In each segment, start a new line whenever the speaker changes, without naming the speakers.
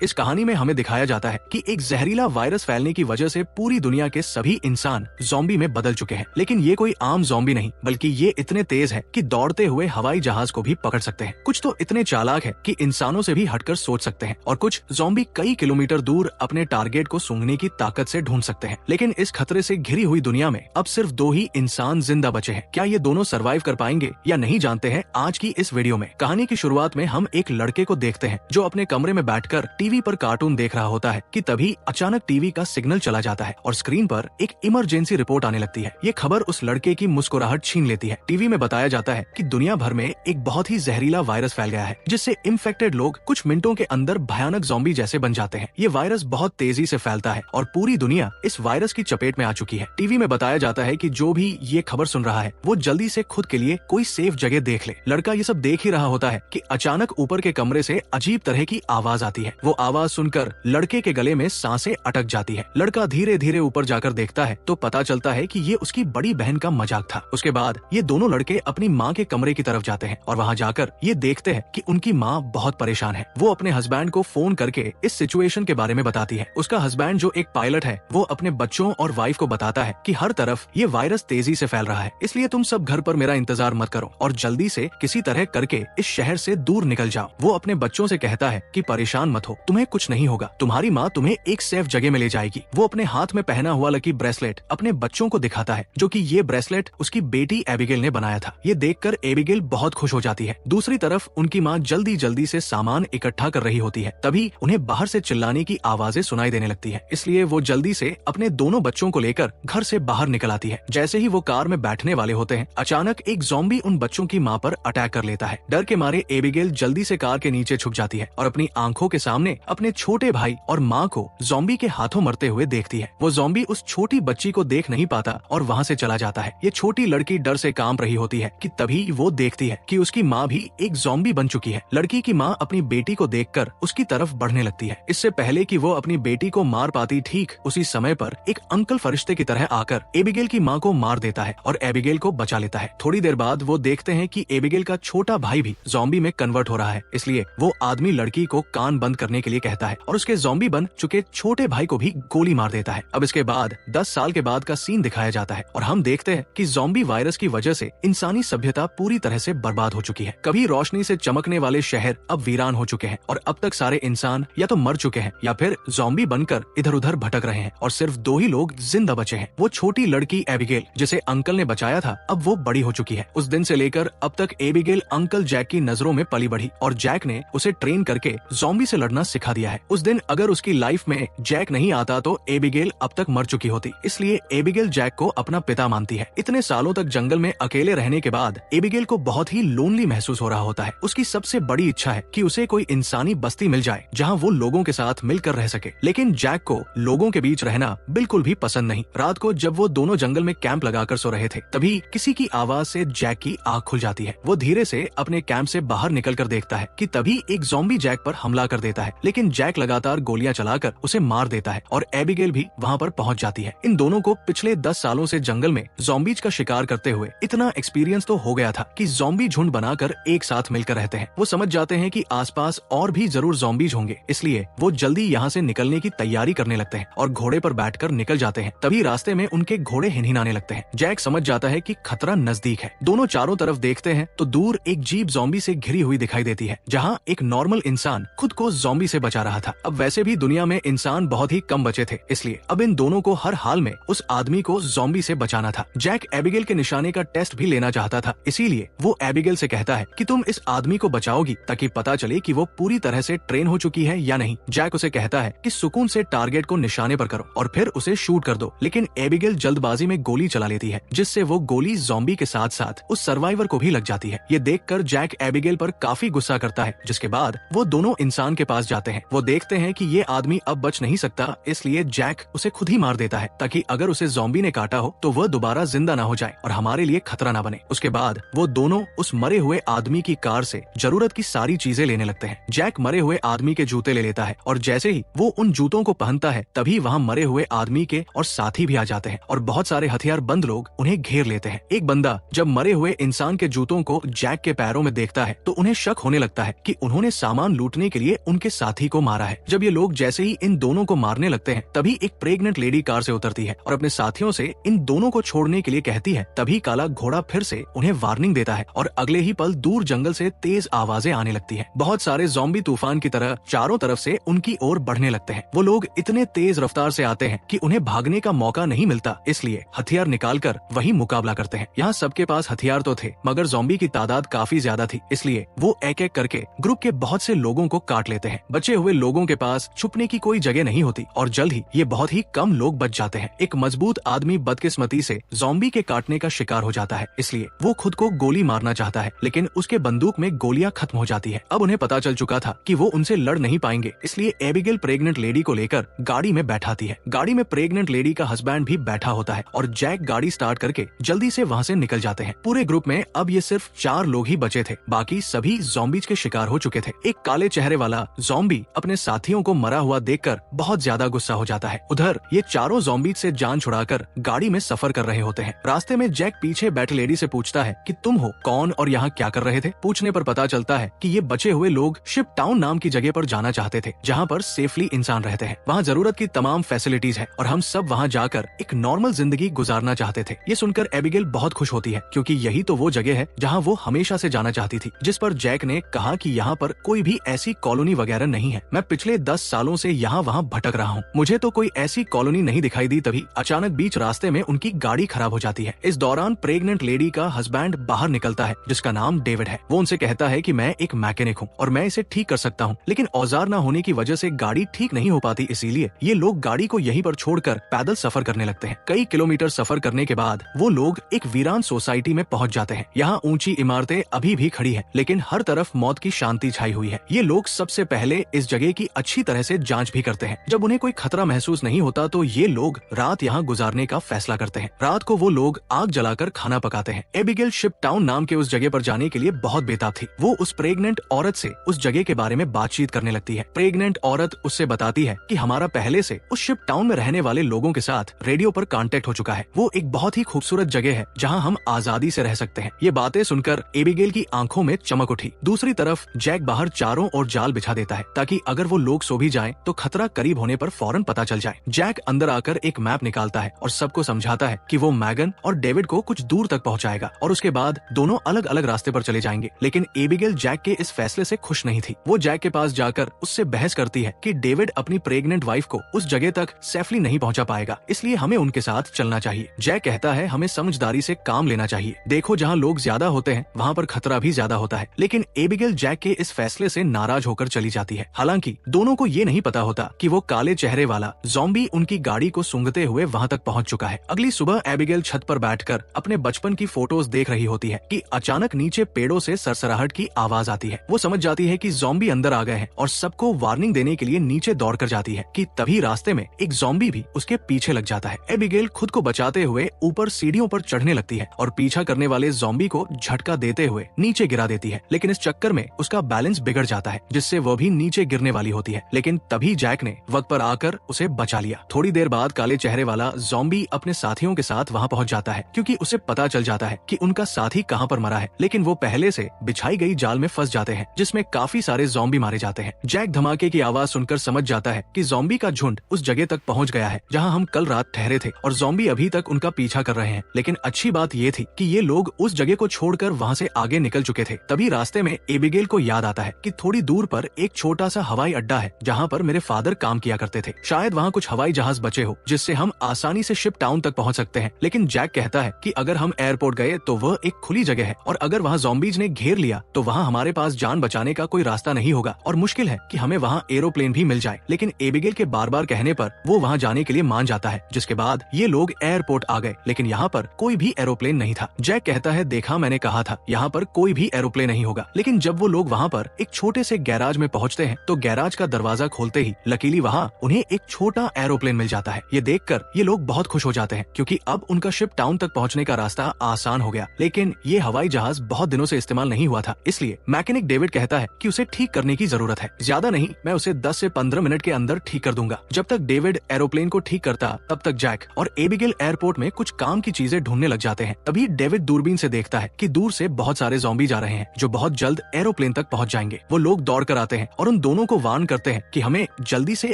इस कहानी में हमें दिखाया जाता है कि एक जहरीला वायरस फैलने की वजह से पूरी दुनिया के सभी इंसान ज़ॉम्बी में बदल चुके हैं। लेकिन ये कोई आम ज़ॉम्बी नहीं, बल्कि ये इतने तेज है कि दौड़ते हुए हवाई जहाज को भी पकड़ सकते हैं। कुछ तो इतने चालाक है कि इंसानों से भी हटकर सोच सकते हैं, और कुछ ज़ॉम्बी कई किलोमीटर दूर अपने टारगेट को सूंघने की ताकत से ढूंढ सकते हैं। लेकिन इस खतरे से घिरी हुई दुनिया में अब सिर्फ 2 ही इंसान जिंदा बचे हैं। क्या ये दोनों सर्वाइव कर पाएंगे या नहीं, जानते हैं आज की इस वीडियो में। कहानी की शुरुआत में हम एक लड़के को देखते हैं जो अपने कमरे में बैठकर टीवी पर कार्टून देख रहा होता है कि तभी अचानक टीवी का सिग्नल चला जाता है और स्क्रीन पर एक इमरजेंसी रिपोर्ट आने लगती है। ये खबर उस लड़के की मुस्कुराहट छीन लेती है। टीवी में बताया जाता है कि दुनिया भर में एक बहुत ही जहरीला वायरस फैल गया है, जिससे इन्फेक्टेड लोग कुछ मिनटों के अंदर भयानक ज़ॉम्बी जैसे बन जाते हैं। ये वायरस बहुत तेजी से फैलता है और पूरी दुनिया इस वायरस की चपेट में आ चुकी है। टीवी में बताया जाता है कि जो भी ये खबर सुन रहा है वो जल्दी से खुद के लिए कोई सेफ जगह देख ले। लड़का ये सब देख ही रहा होता है कि अचानक ऊपर के कमरे से अजीब तरह की आवाज आती है। वो आवाज सुनकर लड़के के गले में सांसें अटक जाती है। लड़का धीरे धीरे ऊपर जाकर देखता है तो पता चलता है कि ये उसकी बड़ी बहन का मजाक था। उसके बाद ये दोनों लड़के अपनी माँ के कमरे की तरफ जाते हैं और वहाँ जाकर ये देखते हैं कि उनकी माँ बहुत परेशान है। वो अपने हस्बैंड को फोन करके इस सिचुएशन के बारे में बताती है। उसका हस्बैंड जो एक पायलट है वो अपने बच्चों और वाइफ को बताता है कि हर तरफ ये वायरस तेजी से फैल रहा है, इसलिए तुम सब घर पर मेरा इंतजार मत करो और जल्दी से किसी तरह करके इस शहर से दूर निकल जाओ। वो अपने बच्चों से कहता है कि परेशान मत हो, तुम्हें कुछ नहीं होगा, तुम्हारी माँ तुम्हें एक सेफ जगह में ले जाएगी। वो अपने हाथ में पहना हुआ लकी ब्रेसलेट अपने बच्चों को दिखाता है, जो कि ये ब्रेसलेट उसकी बेटी एबिगेल ने बनाया था। ये देखकर एबिगेल बहुत खुश हो जाती है। दूसरी तरफ उनकी माँ जल्दी जल्दी से सामान इकट्ठा कर रही होती है। तभी उन्हें बाहर से चिल्लाने की आवाजें सुनाई देने लगती है, इसलिए वो जल्दी से अपने दोनों बच्चों को लेकर घर से बाहर निकल आती है। जैसे ही वो कार में बैठने वाले होते हैं, अचानक एक ज़ॉम्बी उन बच्चों की माँ पर अटैक कर लेता है। डर के मारे एबिगेल जल्दी से कार के नीचे छुप जाती है और अपनी आंखों के सामने अपने छोटे भाई और माँ को ज़ॉम्बी के हाथों मरते हुए देखती है। वो ज़ॉम्बी उस छोटी बच्ची को देख नहीं पाता और वहाँ से चला जाता है। ये छोटी लड़की डर से कांप रही होती है कि तभी वो देखती है कि उसकी माँ भी एक ज़ॉम्बी बन चुकी है। लड़की की माँ अपनी बेटी को देखकर उसकी तरफ बढ़ने लगती है। इससे पहले कि वो अपनी बेटी को मार पाती, ठीक उसी समय पर एक अंकल फरिश्ते की तरह आकर एबिगेल की माँ को मार देता है और एबिगेल को बचा लेता है। थोड़ी देर बाद वो देखते हैं कि एबिगेल का छोटा भाई भी ज़ॉम्बी में कन्वर्ट हो रहा है, इसलिए वो आदमी लड़की को कान बंद करने के लिए कहता है और उसके ज़ॉम्बी बन चुके छोटे भाई को भी गोली मार देता है। अब इसके बाद 10 साल के बाद का सीन दिखाया जाता है और हम देखते हैं कि ज़ॉम्बी वायरस की वजह से इंसानी सभ्यता पूरी तरह से बर्बाद हो चुकी है। कभी रोशनी से चमकने वाले शहर अब वीरान हो चुके हैं और अब तक सारे इंसान या तो मर चुके हैं या फिर ज़ॉम्बी बनकर इधर उधर भटक रहे हैं और सिर्फ 2 ही लोग जिंदा बचे हैं। वो छोटी लड़की एबिगेल, जिसे अंकल ने बचाया था, अब वो बड़ी हो चुकी है। उस दिन से लेकर अब तक एबिगेल अंकल जैक की नजरों में पली बढ़ी और जैक ने उसे ट्रेन करके ज़ॉम्बी से लड़ना सिखा दिया है। उस दिन अगर उसकी लाइफ में जैक नहीं आता तो एबिगेल अब तक मर चुकी होती, इसलिए एबिगेल जैक को अपना पिता मानती है। इतने सालों तक जंगल में अकेले रहने के बाद एबिगेल को बहुत ही लोनली महसूस हो रहा होता है। उसकी सबसे बड़ी इच्छा है कि उसे कोई इंसानी बस्ती मिल जाए जहाँ वो लोगों के साथ मिलकर रह सके, लेकिन जैक को लोगों के बीच रहना बिल्कुल भी पसंद नहीं। रात को जब वो दोनों जंगल में कैंप लगाकर सो रहे थे, तभी किसी की आवाज से जैक की आंख खुल जाती है। वो धीरे से अपने कैंप से बाहर निकलकर देखता है कि तभी एक ज़ॉम्बी जैक पर हमला कर देता है, लेकिन जैक लगातार गोलियां चलाकर उसे मार देता है और एबिगेल भी वहाँ पर पहुँच जाती है। इन दोनों को पिछले 10 सालों से जंगल में ज़ॉम्बीज का शिकार करते हुए इतना एक्सपीरियंस तो हो गया था कि ज़ॉम्बी झुंड बनाकर एक साथ मिलकर रहते हैं। वो समझ जाते हैं कि आसपास और भी जरूर ज़ॉम्बीज होंगे, इसलिए वो जल्दी यहाँ से निकलने की तैयारी करने लगते हैं और घोड़े पर बैठकर निकल जाते हैं। तभी रास्ते में उनके घोड़े हिनहिनाने लगते हैं। जैक समझ जाता है कि खतरा नजदीक है। दोनों चारों तरफ देखते हैं तो दूर एक जीप ज़ॉम्बी से घिरी हुई दिखाई देती है, जहाँ एक नॉर्मल इंसान खुद को ज़ॉम्बी से बचा रहा था। अब वैसे भी दुनिया में इंसान बहुत ही कम बचे थे, इसलिए अब इन दोनों को हर हाल में उस आदमी को ज़ॉम्बी से बचाना था। जैक एबिगेल के निशाने का टेस्ट भी लेना चाहता था, इसीलिए वो एबिगेल से कहता है कि तुम इस आदमी को बचाओगी ताकि पता चले कि वो पूरी तरह से ट्रेन हो चुकी है या नहीं। जैक उसे कहता है कि सुकून से टारगेट को निशाने पर करो और फिर उसे शूट कर दो, लेकिन एबिगेल जल्दबाजी में गोली चला लेती है, जिससे वो गोली ज़ॉम्बी के साथ साथ उस सर्वाइवर को भी लग जाती है। ये देखकर जैक एबिगेल पर काफी गुस्सा करता है, जिसके बाद वो दोनों इंसान के पास जाते हैं। वो देखते हैं कि ये आदमी अब बच नहीं सकता, इसलिए जैक उसे खुद ही मार देता है ताकि अगर उसे ज़ॉम्बी ने काटा हो तो वह दोबारा जिंदा ना हो जाए और हमारे लिए खतरा ना बने। उसके बाद वो दोनों उस मरे हुए आदमी की कार से जरूरत की सारी चीजें लेने लगते हैं। जैक मरे हुए आदमी के जूते ले लेता है और जैसे ही वो उन जूतों को पहनता है तभी वहाँ मरे हुए आदमी के और साथी भी आ जाते हैं और बहुत सारे हथियार बंद लोग उन्हें घेर लेते हैं। एक बंदा जब मरे हुए इंसान के जूतों को जैक के पैरों में देखता है तो उन्हें शक होने लगता है कि उन्होंने सामान लूटने के लिए उनके साथी को मारा है। जब ये लोग जैसे ही इन दोनों को मारने लगते हैं तभी एक प्रेग्नेंट लेडी कार से उतरती है और अपने साथियों से इन दोनों को छोड़ने के लिए कहती है। तभी काला घोड़ा फिर से उन्हें वार्निंग देता है और अगले ही पल दूर जंगल से तेज आवाजें आने लगती है। बहुत सारे ज़ॉम्बी तूफान की तरह चारों तरफ से उनकी ओर बढ़ने लगते हैं। वो लोग इतने तेज रफ्तार से आते हैं कि उन्हें भागने का मौका नहीं मिलता, इसलिए हथियार निकालकर वही मुकाबला करते हैं। यहाँ सबके पास हथियार तो थे मगर ज़ॉम्बी की तादाद काफी ज्यादा थी, इसलिए वो एक एक करके ग्रुप के बहुत से लोगों को काट लेते हैं। बचे हुए लोगों के पास छुपने की कोई जगह नहीं होती और जल्द ही ये बहुत ही कम लोग बच जाते हैं। एक मजबूत आदमी बदकिस्मती से ज़ॉम्बी के काटने का शिकार हो जाता है, इसलिए वो खुद को गोली मारना चाहता है, लेकिन उसके बंदूक में गोलियां खत्म हो जाती है। अब उन्हें पता चल चुका था कि वो उनसे लड़ नहीं पाएंगे, इसलिए एबिगेल प्रेग्नेंट लेडी को लेकर गाड़ी में बैठाती है। गाड़ी में प्रेग्नेंट लेडी का हस्बैंड भी बैठा होता है और जैक गाड़ी स्टार्ट करके जल्दी से वहाँ से निकल जाते हैं। पूरे ग्रुप में अब ये सिर्फ 4 लोग ही बचे थे, बाकी सभी ज़ॉम्बीज के शिकार हो चुके थे। एक काले चेहरे वाला ज़ॉम्बी अपने साथियों को मरा हुआ देखकर बहुत ज्यादा गुस्सा हो जाता है। उधर ये चारों ज़ॉम्बीज से जान छुड़ाकर गाड़ी में सफर कर रहे होते हैं। रास्ते में जैक पीछे बैठे लेडी से पूछता है कि तुम हो कौन और यहाँ क्या कर रहे थे। पूछने पर पता चलता है कि ये बचे हुए लोग शिप टाउन नाम की जगह पर जाना चाहते थे, जहाँ पर सेफली इंसान रहते हैं। वहाँ जरूरत की तमाम फैसिलिटीज है और हम सब वहाँ जाकर एक नॉर्मल जिंदगी गुजारना चाहते थे। ये सुनकर एबिगेल बहुत खुश होती है क्योंकि यही तो वो जगह है जहाँ वो हमेशा से जाना चाहती थी। जिस पर जैक ने कहा कि यहाँ पर कोई भी ऐसी कॉलोनी वगैरह नहीं है। मैं पिछले 10 सालों से यहाँ वहाँ भटक रहा हूँ, मुझे तो कोई ऐसी कॉलोनी नहीं दिखाई दी। तभी अचानक बीच रास्ते में उनकी गाड़ी खराब हो जाती है। इस दौरान प्रेग्नेंट लेडी का हस्बैंड बाहर निकलता है जिसका नाम डेविड है। वो उनसे कहता है कि मैं एक मैकेनिक हूँ और मैं इसे ठीक कर सकता हूँ, लेकिन औजार न होने की वजह से गाड़ी ठीक नहीं हो पाती, इसीलिए ये लोग गाड़ी को यहीं पर छोड़कर पैदल सफर करने लगते हैं। कई किलोमीटर सफर करने के बाद वो लोग एक वीरान सोसाइटी में पहुंच जाते हैं। यहाँ ऊंची इमारतें अभी भी खड़ी हैं, लेकिन हर तरफ मौत की शांति छाई हुई है। ये लोग सबसे पहले इस जगह की अच्छी तरह से जांच भी करते हैं। जब उन्हें कोई खतरा महसूस नहीं होता तो ये लोग रात यहाँ गुजारने का फैसला करते हैं। रात को वो लोग आग जलाकर खाना पकाते हैं। एबिगेल शिप टाउन नाम के उस जगह पर जाने के लिए बहुत बेताब थी। वो उस प्रेग्नेंट औरत से उस जगह के बारे में बातचीत करने लगती है। प्रेग्नेंट औरत उससे बताती है कि हमारा पहले से उस शिप टाउन में रहने वाले लोगों के साथ रेडियो पर कांटेक्ट हो चुका है। वो एक बहुत ही खूबसूरत जगह है जहाँ हम आजादी से रह सकते हैं। ये बातें सुनकर एबिगेल की आंखों में चमक उठी। दूसरी तरफ जैक बाहर चारों ओर जाल बिछा देता है ताकि अगर वो लोग सो भी जाएं तो खतरा करीब होने पर फौरन पता चल जाए। जैक अंदर आकर एक मैप निकालता है और सबको समझाता है कि वो मैगन और डेविड को कुछ दूर तक पहुंचाएगा और उसके बाद दोनों अलग अलग रास्ते पर चले जाएंगे। लेकिन एबिगेल जैक के इस फैसले से खुश नहीं थी। वो जैक के पास जाकर उससे बहस करती है कि डेविड अपनी प्रेग्नेंट वाइफ को उस जगह तक सेफली नहीं पहुंचा पाएगा, इसलिए हमें उनके साथ चलना चाहिए। जैक कहता है हमें समझदारी से काम लेना चाहिए। देखो जहाँ लोग ज्यादा होते हैं वहाँ पर खतरा भी ज्यादा होता है। लेकिन एबिगेल जैक के इस फैसले से नाराज होकर चली जाती है। हालांकि दोनों को ये नहीं पता होता कि वो काले चेहरे वाला ज़ॉम्बी उनकी गाड़ी को सूंघते हुए वहाँ तक पहुँच चुका है। अगली सुबह एबिगेल छत पर बैठकर अपने बचपन की फोटोज देख रही होती है कि अचानक नीचे पेड़ों से सरसराहट की आवाज आती है। वो समझ जाती है कि ज़ॉम्बी अंदर आ गए हैं और सबको वार्निंग देने के लिए नीचे दौड़ कर जाती है कि तभी रास्ते में एक ज़ॉम्बी भी उसके पीछे लग जाता है। एबिगेल खुद को बचाते हुए ऊपर सीढ़ियों पर चढ़ने लगती है और पीछा करने वाले ज़ॉम्बी को झटका देते हुए नीचे गिरा देती है, लेकिन इस चक्कर में उसका बैलेंस बिगड़ जाता है जिससे वो भी नीचे गिरने वाली होती है। लेकिन तभी जैक ने वक्त पर आकर उसे बचा लिया। थोड़ी देर बाद काले चेहरे वाला ज़ॉम्बी अपने साथियों के साथ वहाँ पहुँच जाता है क्योंकि उसे पता चल जाता है कि उनका साथी कहाँ पर मरा है, लेकिन वो पहले से बिछाई गई जाल में फंस जाते हैं जिसमें काफी सारे ज़ॉम्बी मारे जाते हैं। जैक धमाके की आवाज सुनकर समझ जाता है कि ज़ॉम्बी का झुंड उस जगह तक पहुंच गया है जहां हम कल रात ठहरे थे और ज़ॉम्बी अभी तक उनका पीछा कर रहे हैं। लेकिन अच्छी बात ये थी कि ये लोग उस जगह को छोड़कर वहां से आगे निकल चुके थे। तभी रास्ते में एबिगेल को याद आता है कि थोड़ी दूर पर एक छोटा सा हवाई अड्डा है जहाँ पर मेरे फादर काम किया करते थे। शायद वहाँ कुछ हवाई जहाज बचे हो जिससे हम आसानी से शिप टाउन तक पहुँच सकते हैं। लेकिन जैक कहता है कि अगर हम एयरपोर्ट गए तो वह एक खुली जगह है और अगर वहाँ ज़ॉम्बीज ने घेर लिया तो वहाँ हमारे पास जान बचाने का कोई रास्ता नहीं होगा और मुश्किल है कि हमें वहाँ एरोप्लेन भी मिल जाए। लेकिन एबिगेल के बार बार कहने पर वो वहाँ जाने के लिए मान जाता है, जिसके बाद ये लोग एयरपोर्ट आ गए लेकिन यहाँ पर कोई भी एरोप्लेन नहीं था। जैक कहता है देखा मैंने कहा था यहाँ पर कोई भी एरोप्लेन नहीं होगा। लेकिन जब वो लोग वहाँ पर एक छोटे से गैराज में पहुँचते हैं तो गैराज का दरवाजा खोलते ही लकीली वहाँ उन्हें एक छोटा एरोप्लेन मिल जाता है। ये देखकर ये लोग बहुत खुश हो जाते हैं क्योंकि अब उनका शिप टाउन तक पहुँचने का रास्ता आसान हो गया। लेकिन ये हवाई जहाज बहुत दिनों से इस्तेमाल नहीं हुआ था, इसलिए मैकेनिक डेविड कहता है कि उसे ठीक करने की जरूरत है। ज्यादा नहीं, मैं उसे 10 से 15 मिनट के अंदर ठीक कर दूंगा। जब तक डेविड एरोप्लेन को ठीक करता तब तक जैक और एबिगेल एयरपोर्ट में कुछ काम की चीजें ढूंढने लग जाते हैं। तभी डेविड दूरबीन से देखता है कि दूर से बहुत सारे ज़ॉम्बी जा रहे हैं जो बहुत जल्द एरोप्लेन तक पहुंच जाएंगे। वो लोग दौड़ कर आते हैं और उन उन दोनों को वार्न करते हैं कि हमें जल्दी से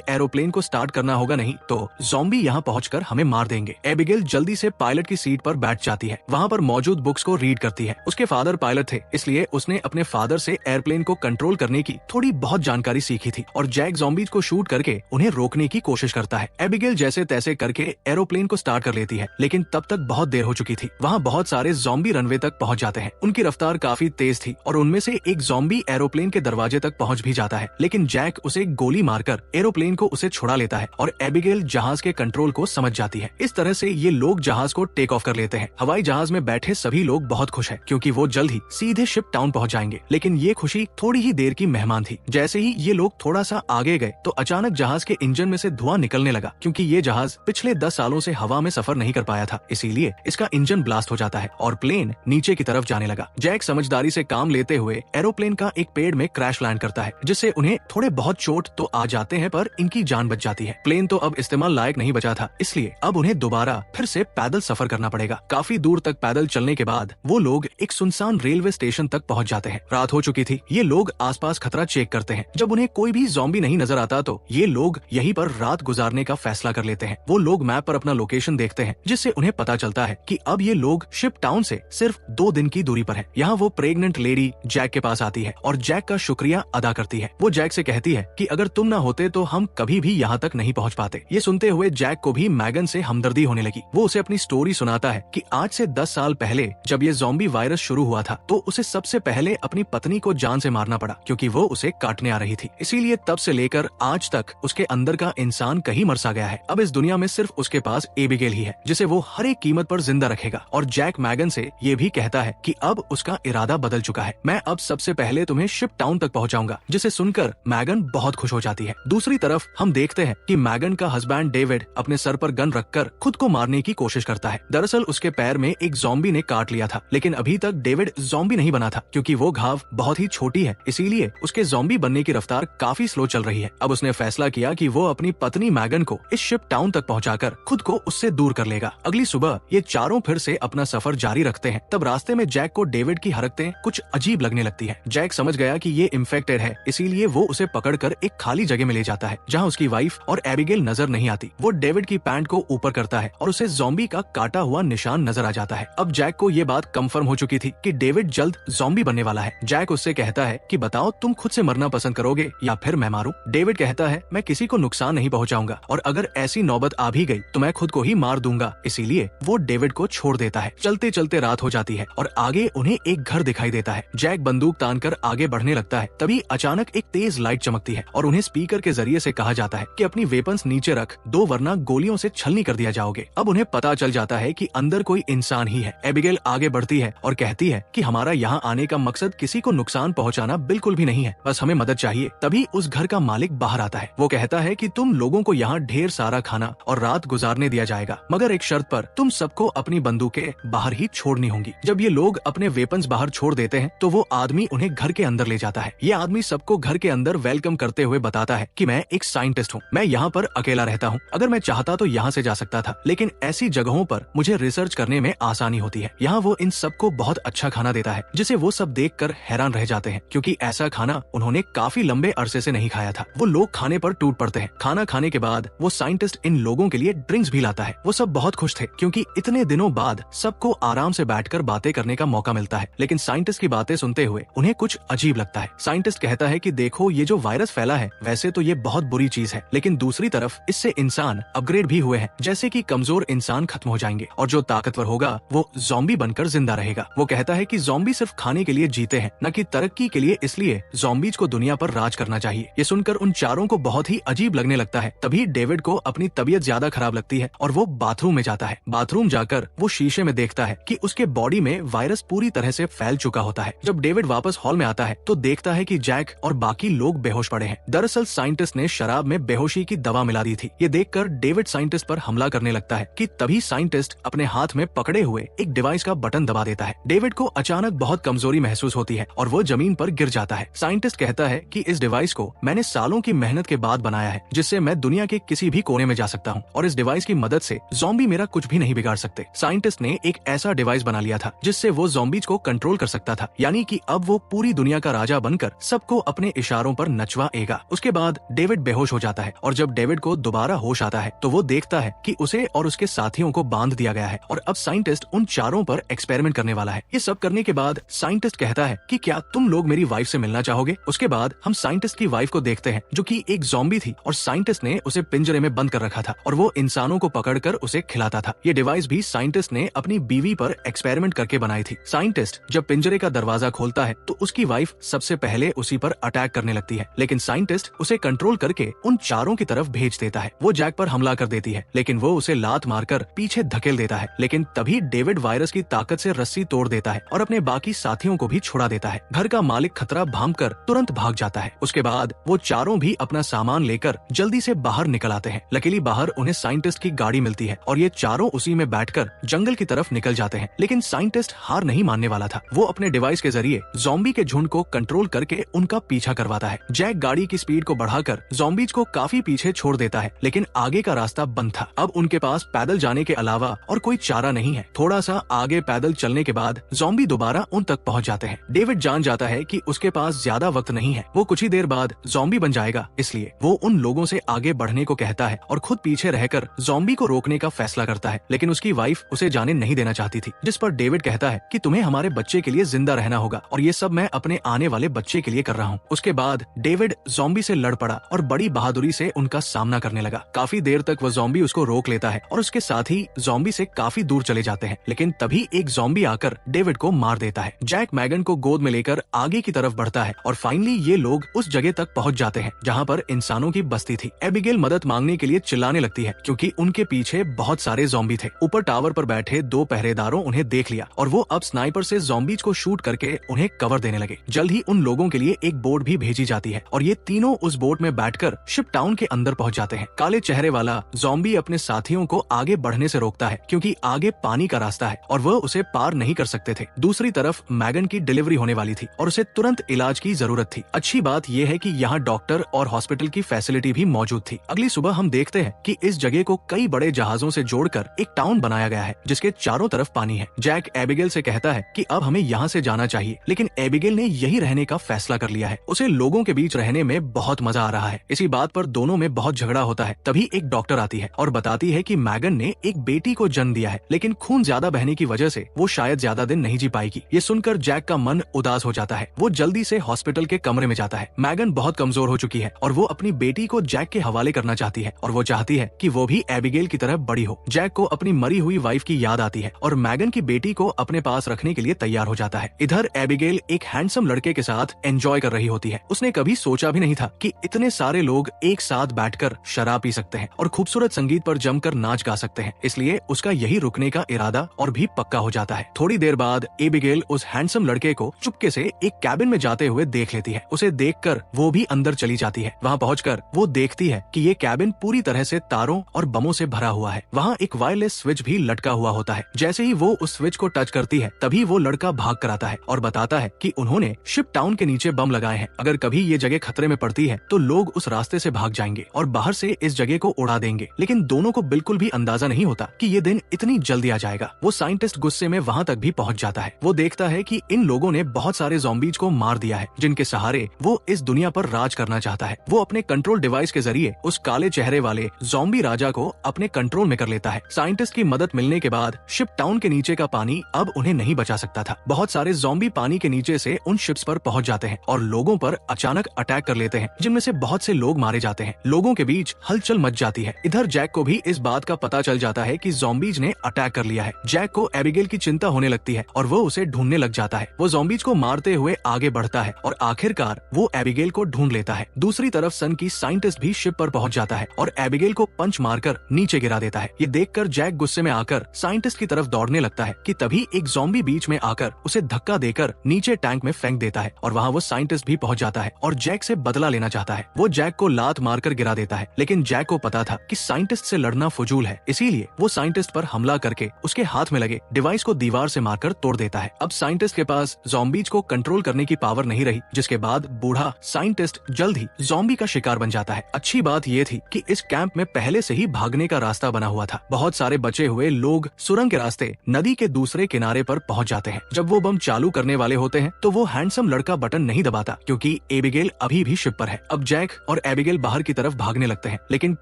एरोप्लेन को स्टार्ट करना होगा, नहीं तो ज़ॉम्बी यहाँ पहुंचकर हमें मार देंगे। एबिगेल जल्दी से पायलट की सीट पर बैठ जाती है, वहाँ पर मौजूद बुक्स को रीड करती है। उसके फादर पायलट थे, इसलिए उसने अपने फादर से एयरप्लेन को कंट्रोल करने की थोड़ी बहुत जानकारी सीखी थी और जैक ज़ॉम्बीज को शूट करके उन्हें रोकने की कोशिश करता है। एबिगेल जैसे तैसे करके एरोप्लेन को स्टार्ट कर लेती है, लेकिन तब तक बहुत देर हो चुकी थी। वहाँ बहुत सारे ज़ॉम्बी रनवे तक पहुँच जाते हैं। उनकी रफ्तार काफी तेज थी और उनमें से एक ज़ॉम्बी एरोप्लेन के दरवाजे तक पहुँच भी जाता है, लेकिन जैक उसे गोली मारकर एरोप्लेन को उसे छुड़ा लेता है और एबिगेल जहाज के कंट्रोल को समझ जाती है। इस तरह से ये लोग जहाज को टेक ऑफ कर लेते हैं। हवाई जहाज में बैठे सभी लोग बहुत खुश हैं, क्योंकि वो जल्द ही सीधे शिप टाउन पहुंच जाएंगे। लेकिन ये खुशी थोड़ी ही देर की मेहमान थी। जैसे ही ये लोग थोड़ा सा आगे गए तो अचानक जहाज के इंजन में से धुआं निकलने लगा, क्योंकि ये जहाज पिछले 10 सालों से हवा में सफर नहीं कर पाया था, इसीलिए इसका इंजन ब्लास्ट हो जाता है और प्लेन नीचे की तरफ जाने लगा। जैक समझदारी से काम लेते हुए एरोप्लेन का एक पेड़ में क्रैश लैंड करता है, जिससे उन्हें थोड़े बहुत चोट तो आ जाते हैं, पर इनकी जान बच जाती है। प्लेन तो अब इस्तेमाल लायक नहीं बचा था, इसलिए अब उन्हें दोबारा फिर से पैदल सफर करना पड़ेगा। काफी दूर तक पैदल चलने के बाद वो लोग एक सुनसान रेलवे स्टेशन तक पहुंच जाते हैं। रात हो चुकी थी। ये लोग आसपास खतरा चेक करते हैं। जब उन्हें कोई भी ज़ॉम्बी नहीं नजर आता तो ये लोग यहीं पर रात गुजारने का फैसला कर लेते हैं। वो लोग मैप पर अपना लोकेशन देखते हैं, जिससे उन्हें पता चलता है कि अब ये लोग शिप टाउन से सिर्फ 2 दिन की दूरी पर है। यहाँ वो प्रेग्नेंट लेडी जैक के पास आती है और जैक का शुक्रिया अदा करती है। वो जैक से कहती है कि अगर तुम ना होते तो हम कभी भी यहाँ तक नहीं पहुँच पाते। ये सुनते हुए जैक को भी मैगन से हमदर्दी होने लगी। वो उसे अपनी स्टोरी सुनाता है कि आज से 10 साल पहले जब ये ज़ॉम्बी वायरस शुरू हुआ था तो उसे सबसे पहले अपनी पत्नी को जान से मारना पड़ा, क्योंकि वो उसे काटने आ रही थी। इसीलिए तब से लेकर आज तक उसके अंदर का इंसान कहीं मर सा गया है। अब इस दुनिया में सिर्फ उसके पास एबिगेल ही है, जिसे वो हर एक कीमत पर जिंदा रखेगा। और जैक मैगन से ये भी कहता है कि अब उसका इरादा बदल चुका है। मैं अब सबसे पहले तुम्हें शिप टाउन तक पहुंचाऊंगा, जिसे सुनकर मैगन बहुत खुश हो जाती है। दूसरी तरफ हम देखते हैं कि मैगन का हस्बैंड डेविड अपने सर पर गन रखकर खुद को मारने की कोशिश करता है। दरअसल उसके पैर में एक ज़ॉम्बी ने काट लिया था, लेकिन अभी तक डेविड ज़ॉम्बी नहीं बना था, क्योंकि वो घाव बहुत ही छोटी है, इसीलिए उसके ज़ॉम्बी बनने की रफ्तार काफी स्लो चल रही है। अब उसने फैसला किया कि वो अपनी पत्नी मैगन को इस शिप टाउन तक पहुंचाकर खुद को उससे दूर कर लेगा। अगली सुबह ये चारों फिर से अपना सफर जारी रखते हैं। तब रास्ते में जैक को डेविड की हरकतें कुछ अजीब लगने लगती है। जैक समझ गया कि ये इन्फेक्टेड है, इसीलिए वो उसे पकड़कर एक खाली जगह में ले जाता है, जहाँ उसकी वाइफ और एबिगेल नजर नहीं आती। वो डेविड की पैंट को ऊपर करता है और उसे ज़ॉम्बी का काटा हुआ निशान नजर आ जाता है। अब जैक को ये बात कंफर्म हो चुकी थी कि डेविड जल्द ज़ॉम्बी बनने वाला है। जैक उससे कहता है कि बताओ तुम खुद से मरना पसंद करोगे या फिर मैं मारूं? डेविड कहता है मैं किसी को नुकसान नहीं पहुंचाऊंगा और अगर ऐसी नौबत आ भी गई तो मैं खुद को ही मार दूंगा। इसीलिए वो डेविड को छोड़ देता है। चलते चलते रात हो जाती है और आगे उन्हें एक घर दिखाई देता है। जैक बंदूक तानकर आगे बढ़ने लगता है। तभी अचानक एक तेज लाइट चमकती है और उन्हें स्पीकर के जरिए से कहा जाता है कि अपनी वेपन्स नीचे रख दो, वरना गोलियों से छलनी कर दिया जाओगे। अब उन्हें पता चल जाता है कि अंदर कोई इंसान ही है। एबिगेल आगे बढ़ती है और कहती है कि हमारा यहाँ आने का मकसद किसी को नुकसान पहुँचाना बिल्कुल भी नहीं है, बस हमें मदद चाहिए। तभी उस घर का मालिक बाहर आता है। वो कहता है कि तुम लोगों को यहाँ ढेर सारा खाना और रात गुजारने दिया जाएगा, मगर एक शर्त पर, तुम सबको अपनी बंदूकें बाहर ही छोड़नी होंगी। जब ये लोग अपने वेपन्स बाहर छोड़ देते हैं तो वो आदमी उन्हें घर के अंदर ले जाता है। ये आदमी सबको घर के अंदर वेलकम करते हुए बताता है कि मैं एक साइंटिस्ट हूँ, मैं यहाँ पर अकेला रहता हूँ। अगर मैं चाहता तो यहाँ से जा सकता था, लेकिन ऐसी जगहों पर मुझे रिसर्च करने में आसानी होती है। यहाँ वो इन सबको बहुत अच्छा खाना देता है, जिसे वो सब देखकर हैरान रह जाते हैं, क्योंकि ऐसा खाना उन्होंने काफी लंबे अरसे से नहीं खाया था। वो लोग खाने पर टूट पड़ते हैं। खाना खाने के बाद वो साइंटिस्ट इन लोगों के लिए ड्रिंक्स भी लाता है। वो सब बहुत खुश थे, क्योंकि इतने दिनों बाद सबको आराम से बैठकर बातें करने का मौका मिलता है। लेकिन साइंटिस्ट की बातें सुनते हुए उन्हें कुछ अजीब लगता है। साइंटिस्ट कहता है कि देखो, ये जो वायरस फैला है वैसे तो ये बहुत बुरी चीज है, लेकिन दूसरी तरफ इससे इंसान अपग्रेड भी हुए हैं, जैसे कि कमजोर इंसान खत्म हो जाएंगे और जो ताकतवर होगा वो ज़ॉम्बी बनकर जिंदा रहेगा। वो कहता है कि ज़ॉम्बी सिर्फ खाने के लिए जीते हैं, न कि तरक्की के लिए, इसलिए ज़ॉम्बीज को दुनिया पर राज करना चाहिए। ये सुनकर उन चारों को बहुत ही अजीब लगने लगता है। तभी डेविड को अपनी तबीयत ज्यादा खराब लगती है और वो बाथरूम में जाता है। बाथरूम जाकर वो शीशे में देखता है कि उसके बॉडी में वायरस पूरी तरह से फैल चुका होता है। जब डेविड वापस हॉल में आता है तो देखता है कि जैक और बाकी लोग बेहोश पड़े हैं। दरअसल साइंटिस्ट ने शराब में बेहोशी की दवा मिला दी थी। ये देखकर डेविड साइंटिस्ट पर हमला करने लगता है कि तभी साइंटिस्ट अपने हाथ में पकड़े हुए एक डिवाइस का बटन दबा देता है। डेविड को अचानक बहुत कमजोरी महसूस होती है और वो जमीन पर गिर जाता है। साइंटिस्ट कहता है कि इस डिवाइस को मैंने सालों की मेहनत के बाद बनाया है, जिससे मैं दुनिया के किसी भी कोने में जा सकता हूँ और इस डिवाइस की मदद से ज़ॉम्बी मेरा कुछ भी नहीं बिगाड़ सकते। साइंटिस्ट ने एक ऐसा डिवाइस बना लिया था जिससे वो ज़ॉम्बीज को कंट्रोल कर सकता था, यानी कि अब वो पूरी दुनिया का राजा बनकर सबको अपने इशारे इशारों पर नचवाएगा। उसके बाद डेविड बेहोश हो जाता है और जब डेविड को दोबारा होश आता है तो वो देखता है कि उसे और उसके साथियों को बांध दिया गया है और अब साइंटिस्ट उन चारों पर एक्सपेरिमेंट करने वाला है। ये सब करने के बाद साइंटिस्ट कहता है कि क्या तुम लोग मेरी वाइफ से मिलना चाहोगे। उसके बाद हम साइंटिस्ट की वाइफ को देखते हैं जो कि एक ज़ॉम्बी थी और साइंटिस्ट ने उसे पिंजरे में बंद कर रखा था और वो इंसानों को पकड़कर उसे खिलाता था। ये डिवाइस भी साइंटिस्ट ने अपनी बीवी पर एक्सपेरिमेंट करके बनाई थी। साइंटिस्ट जब पिंजरे का दरवाजा खोलता है तो उसकी वाइफ सबसे पहले उसी पर अटैक करने लगती है, लेकिन साइंटिस्ट उसे कंट्रोल करके उन चारों की तरफ भेज देता है। वो जैक पर हमला कर देती है, लेकिन वो उसे लात मारकर पीछे धकेल देता है। लेकिन तभी डेविड वायरस की ताकत से रस्सी तोड़ देता है और अपने बाकी साथियों को भी छुड़ा देता है। घर का मालिक खतरा भांपकर तुरंत भाग जाता है। उसके बाद वो चारों भी अपना सामान लेकर जल्दी से बाहर निकल आते हैं। लकीली बाहर उन्हें साइंटिस्ट की गाड़ी मिलती है और ये चारों उसी में बैठकर जंगल की तरफ निकल जाते हैं। लेकिन साइंटिस्ट हार नहीं मानने वाला था। वो अपने डिवाइस के जरिए ज़ॉम्बी के झुंड को कंट्रोल करके उनका पीछा करवाता है। जैक गाड़ी की स्पीड को बढ़ाकर ज़ॉम्बीज को काफी पीछे छोड़ देता है, लेकिन आगे का रास्ता बंद था। अब उनके पास पैदल जाने के अलावा और कोई चारा नहीं है। थोड़ा सा आगे पैदल चलने के बाद ज़ॉम्बी दोबारा उन तक पहुंच जाते हैं। डेविड जान जाता है कि उसके पास ज्यादा वक्त नहीं है। वो कुछ ही देर बाद ज़ॉम्बी बन जाएगा, इसलिए वो उन लोगों से आगे बढ़ने को कहता है और खुद पीछे रहकर ज़ॉम्बी को रोकने का फैसला करता है। लेकिन उसकी वाइफ उसे जाने नहीं देना चाहती थी, जिस पर डेविड कहता है कि तुम्हें हमारे बच्चे के लिए जिंदा रहना होगा और ये सब मैं अपने आने वाले बच्चे के लिए कर रहा हूँ। उसके बाद डेविड ज़ॉम्बी से लड़ पड़ा और बड़ी बहादुरी से उनका सामना करने लगा। काफी देर तक वो ज़ॉम्बी उसको रोक लेता है और उसके साथ ही ज़ॉम्बी से काफी दूर चले जाते हैं, लेकिन तभी एक ज़ॉम्बी आकर डेविड को मार देता है। जैक मैगन को गोद में लेकर आगे की तरफ बढ़ता है और फाइनली ये लोग उस जगह तक पहुंच जाते हैं जहां पर इंसानों की बस्ती थी। एबिगेल मदद मांगने के लिए चिल्लाने लगती है क्योंकि उनके पीछे बहुत सारे ज़ॉम्बी थे। ऊपर टावर पर बैठे 2 पहरेदारों उन्हें देख लिया और वो अब स्नाइपर से ज़ॉम्बीज को शूट करके उन्हें कवर देने लगे। जल्द ही उन लोगों के लिए एक बोट भी भेजी जाती है और ये तीनों उस बोट में बैठकर शिप टाउन के अंदर पहुंच जाते हैं। काले चेहरे वाला ज़ॉम्बी अपने साथियों को आगे बढ़ने से रोकता है क्योंकि आगे पानी का रास्ता है और वह उसे पार नहीं कर सकते थे। दूसरी तरफ मैगन की डिलीवरी होने वाली थी और उसे तुरंत इलाज की जरूरत थी। अच्छी बात यह है कि यहाँ डॉक्टर और हॉस्पिटल की फैसिलिटी भी मौजूद थी। अगली सुबह हम देखते हैं कि इस जगह को कई बड़े जहाजों से जोड़कर एक टाउन बनाया गया है जिसके चारों तरफ पानी है। जैक एबिगेल से कहता है कि अब हमें यहाँ से जाना चाहिए, लेकिन एबिगेल ने यही रहने का फैसला कर लिया है। उसे लोगों के बीच रहने में बहुत मजा आ रहा है। इसी बात पर दोनों में बहुत झगड़ा होता है। तभी एक डॉक्टर आती है और बताती है कि मैगन ने एक बेटी को जन्म दिया है, लेकिन खून ज्यादा बहने की वजह से वो शायद ज्यादा दिन नहीं जी पाएगी। ये सुनकर जैक का मन उदास हो जाता है। वो जल्दी से हॉस्पिटल के कमरे में जाता है। मैगन बहुत कमजोर हो चुकी है और वो अपनी बेटी को जैक के हवाले करना चाहती है और वो चाहती है कि वो भी एबिगेल की तरह बड़ी हो। जैक को अपनी मरी हुई वाइफ की याद आती है और मैगन की बेटी को अपने पास रखने के लिए तैयार हो जाता है। इधर एबिगेल एक हैंडसम लड़के के साथ एंजॉय कर रही होती है। उसने कभी सोचा भी नहीं था कि इतने सारे लोग एक साथ बैठकर शराब पी सकते हैं और खूबसूरत संगीत पर जमकर नाच गा सकते हैं, इसलिए उसका यही रुकने का इरादा और भी पक्का हो जाता है। थोड़ी देर बाद एबिगेल उस हैंडसम लड़के को चुपके से एक कैबिन में जाते हुए देख लेती है। उसे देखकर वो भी अंदर चली जाती है। वहाँ पहुंचकर वो देखती है कि ये कैबिन पूरी तरह से तारों और बमों से भरा हुआ है। वहाँ एक वायरलेस स्विच भी लटका हुआ होता है। जैसे ही वो उस स्विच को टच करती है तभी वो लड़का भाग कर आता है और बताता है कि उन्होंने शिप टाउन के नीचे बम लगाए हैं। अगर कभी ये जगह खतरे में पड़ती है तो लोग उस रास्ते से भाग जाएंगे और बाहर से इस जगह को उड़ा देंगे। लेकिन दोनों को बिल्कुल भी अंदाजा नहीं होता कि ये दिन इतनी जल्दी आ जाएगा। वो साइंटिस्ट गुस्से में वहाँ तक भी पहुँच जाता है। वो देखता है कि इन लोगों ने बहुत सारे ज़ॉम्बीज को मार दिया है जिनके सहारे वो इस दुनिया पर राज करना चाहता है। वो अपने कंट्रोल डिवाइस के जरिए उस काले चेहरे वाले ज़ॉम्बी राजा को अपने कंट्रोल में कर लेता है। साइंटिस्ट की मदद मिलने के बाद शिप टाउन के नीचे का पानी अब उन्हें नहीं बचा सकता था। बहुत सारे ज़ॉम्बी पानी के नीचे से उन शिप्स पर पहुंच जाते हैं और लोगों पर अचानक अटैक कर लेते हैं, जिनमें से बहुत से लोग मारे जाते हैं। लोगों के बीच हलचल मच जाती है। इधर जैक को भी इस बात का पता चल जाता है कि ज़ॉम्बीज ने अटैक कर लिया है। जैक को एबिगेल की चिंता होने लगती है और वो उसे ढूंढने लग जाता है। वो ज़ॉम्बीज को मारते हुए आगे बढ़ता है और आखिरकार वो एबिगेल को ढूंढ लेता है। दूसरी तरफ सन की साइंटिस्ट भी शिप पर पहुंच जाता है और एबिगेल को पंच मारकर नीचे गिरा देता है। ये देखकर जैक गुस्से में आकर साइंटिस्ट की तरफ दौड़ने लगता है कि तभी एक ज़ॉम्बी बीच में आकर उसे धक्का देकर नीचे टैंक में फेंक देता है और वहाँ वो साइंटिस्ट भी पहुंच जाता है और जैक से बदला लेना चाहता है। वो जैक को लात मारकर गिरा देता है, लेकिन जैक को पता था कि साइंटिस्ट से लड़ना फजूल है, इसीलिए वो साइंटिस्ट पर हमला करके उसके हाथ में लगे डिवाइस को दीवार से मारकर तोड़ देता है। अब साइंटिस्ट के पास ज़ॉम्बीज को कंट्रोल करने की पावर नहीं रही, जिसके बाद बूढ़ा साइंटिस्ट जल्द ही ज़ॉम्बी का शिकार बन जाता है। अच्छी बात ये थी कि इस कैंप में पहले से ही भागने का रास्ता बना हुआ था। बहुत सारे बचे हुए लोग सुरंग के रास्ते नदी के दूसरे किनारे पर पहुंच जाते हैं। जब वो बम चालू करने वाले होते हैं तो वो हैंडसम लड़का बटन नहीं दबाता, क्योंकि एबिगेल अभी भी शिप पर है। अब जैक और एबिगेल बाहर की तरफ भागने लगते हैं, लेकिन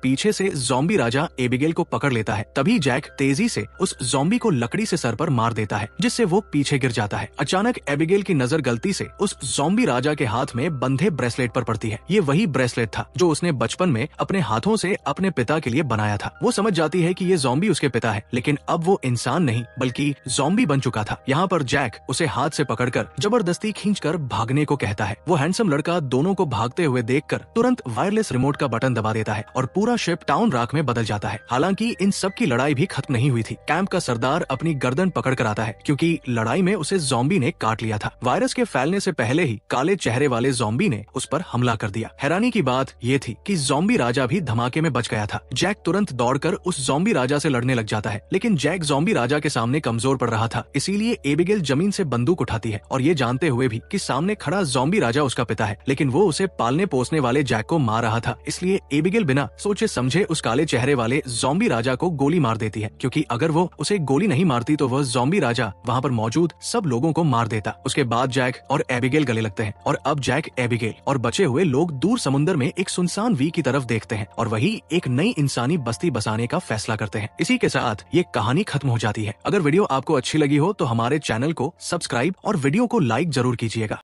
पीछे से ज़ॉम्बी राजा एबिगेल को पकड़ लेता है। तभी जैक तेजी से उस ज़ॉम्बी को लकड़ी से सर पर मार देता है, जिससे वो पीछे गिर जाता है। अचानक एबिगेल की नजर गलती से उस ज़ॉम्बी राजा के हाथ में बंधे ब्रेसलेट पर पड़ती है। ये वही ब्रेसलेट था जो उसने बचपन में अपने हाथों से अपने पिता के लिए बनाया था। वो समझ जाती है कि ये ज़ॉम्बी उसके पिता है, लेकिन अब वो इंसान नहीं बल्कि ज़ॉम्बी बन चुका था। यहाँ पर जैक उसे हाथ से पकड़कर जबरदस्ती खींचकर भागने को कहता है। वो हैंडसम लड़का दोनों को भागते हुए देखकर तुरंत वायरलेस रिमोट का बटन दबा देता है और पूरा शिप टाउन राख में बदल जाता है। हालांकि इन सब की लड़ाई भी खत्म नहीं हुई थी। कैंप का सरदार अपनी गर्दन पकड़ कर आता है, क्योंकि लड़ाई में उसे ज़ॉम्बी ने काट लिया था। वायरस के फैलने से पहले ही काले चेहरे वाले ज़ॉम्बी ने उस पर हमला कर दिया। हैरानी की बात ये थी कि ज़ॉम्बी राजा भी धमाके में बच गया था। जैक तुरंत दौड़कर उस ज़ॉम्बी राजा से लड़ने लग जाता है, लेकिन जैक ज़ॉम्बी राजा के सामने कमजोर पड़ रहा था। इसीलिए एबिगेल जमीन से बंदूक उठाती है और ये जानते हुए भी कि सामने खड़ा ज़ॉम्बी राजा उसका पिता है, लेकिन वो उसे पालने पोसने वाले जैक को मार रहा था। इसलिए एबिगेल बिना सोचे समझे उस काले चेहरे वाले ज़ॉम्बी राजा को गोली मार देती है, क्योंकि अगर वो उसे गोली नहीं मारती तो वह ज़ॉम्बी राजा वहाँ पर मौजूद सब लोगों को मार देता। उसके बाद जैक और एबिगेल गले लगते हैं और अब जैक, एबिगेल और बचे हुए लोग दूर समुद्र में एक सुनसान वी की तरफ देखते हैं और वही एक नई इंसानी बस्ती बसाने का फैसला करते हैं। इसी के साथ ये कहानी खत्म हो जाती है। अगर वीडियो आपको अच्छी लगी हो तो हमारे चैनल को सब्सक्राइब और वीडियो को लाइक जरूर कीजिएगा।